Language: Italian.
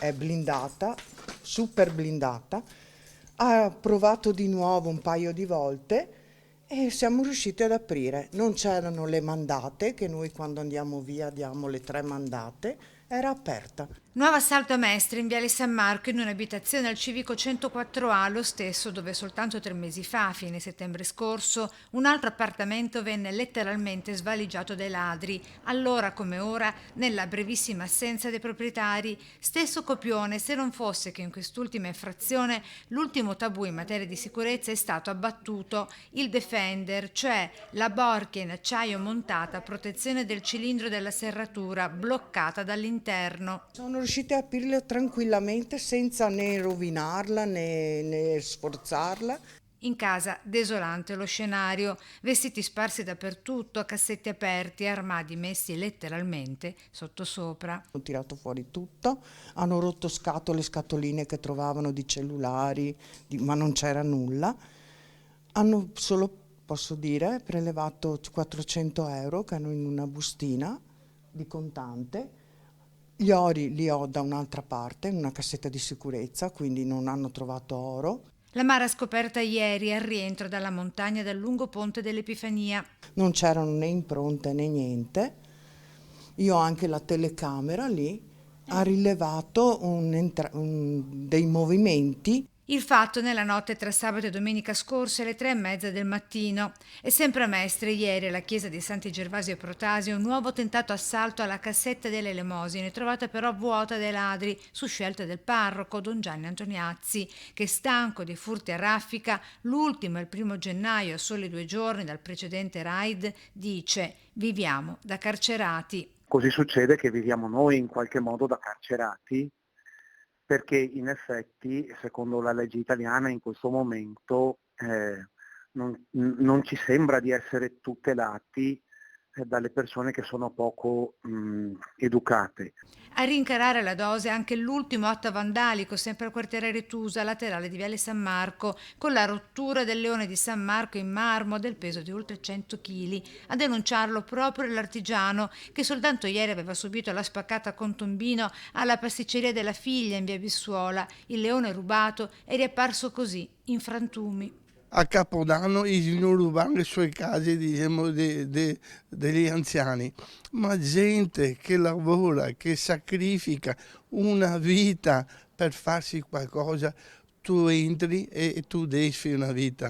è blindata, super blindata, ha provato di nuovo un paio di volte e siamo riusciti ad aprire. Non c'erano le mandate, che noi quando andiamo via diamo le 3 mandate, era aperta. Nuovo assalto a Mestre in Viale San Marco in un'abitazione al civico 104A, lo stesso dove soltanto 3 mesi fa, a fine settembre scorso, un altro appartamento venne letteralmente svaligiato dai ladri, allora come ora nella brevissima assenza dei proprietari. Stesso copione, se non fosse che in quest'ultima infrazione l'ultimo tabù in materia di sicurezza è stato abbattuto, il Defender, cioè la borchia in acciaio montata a protezione del cilindro della serratura bloccata dall'interno. Sono riusciti a aprirla tranquillamente senza né rovinarla né sforzarla. In casa desolante lo scenario, vestiti sparsi dappertutto, cassetti aperti, armadi messi letteralmente sottosopra. Hanno tirato fuori tutto, hanno rotto scatole, scatoline che trovavano di cellulari, ma non c'era nulla. Hanno solo, posso dire, prelevato 400 euro che hanno in una bustina di contante. Gli ori li ho da un'altra parte, in una cassetta di sicurezza, quindi non hanno trovato oro. La Mara scoperta ieri al rientro dalla montagna dal lungo ponte dell'Epifania. Non c'erano né impronte né niente. Io ho anche la telecamera lì, ha rilevato dei movimenti. Il fatto nella notte tra sabato e domenica scorse alle 3:30 del mattino. E sempre a Mestre ieri alla chiesa di Santi Gervasio e Protasio un nuovo tentato assalto alla cassetta delle elemosine, trovata però vuota dai ladri su scelta del parroco Don Gianni Antoniazzi, che stanco dei furti a raffica, l'ultimo il 1 gennaio, a soli 2 giorni dal precedente raid, dice: viviamo da carcerati. Così succede che viviamo noi in qualche modo da carcerati, perché in effetti, secondo la legge italiana, in questo momento non ci sembra di essere tutelati dalle persone che sono poco educate. A rincarare la dose anche l'ultimo atto vandalico, sempre al quartiere Retusa, laterale di Viale San Marco, con la rottura del leone di San Marco in marmo del peso di oltre 100 kg. A denunciarlo proprio l'artigiano, che soltanto ieri aveva subito la spaccata con tombino alla pasticceria della figlia in via Bissuola. Il leone rubato è riapparso così, in frantumi. A Capodanno di non rubare le sue case, diciamo, degli anziani, ma gente che lavora, che sacrifica una vita per farsi qualcosa, tu entri e tu desfi una vita.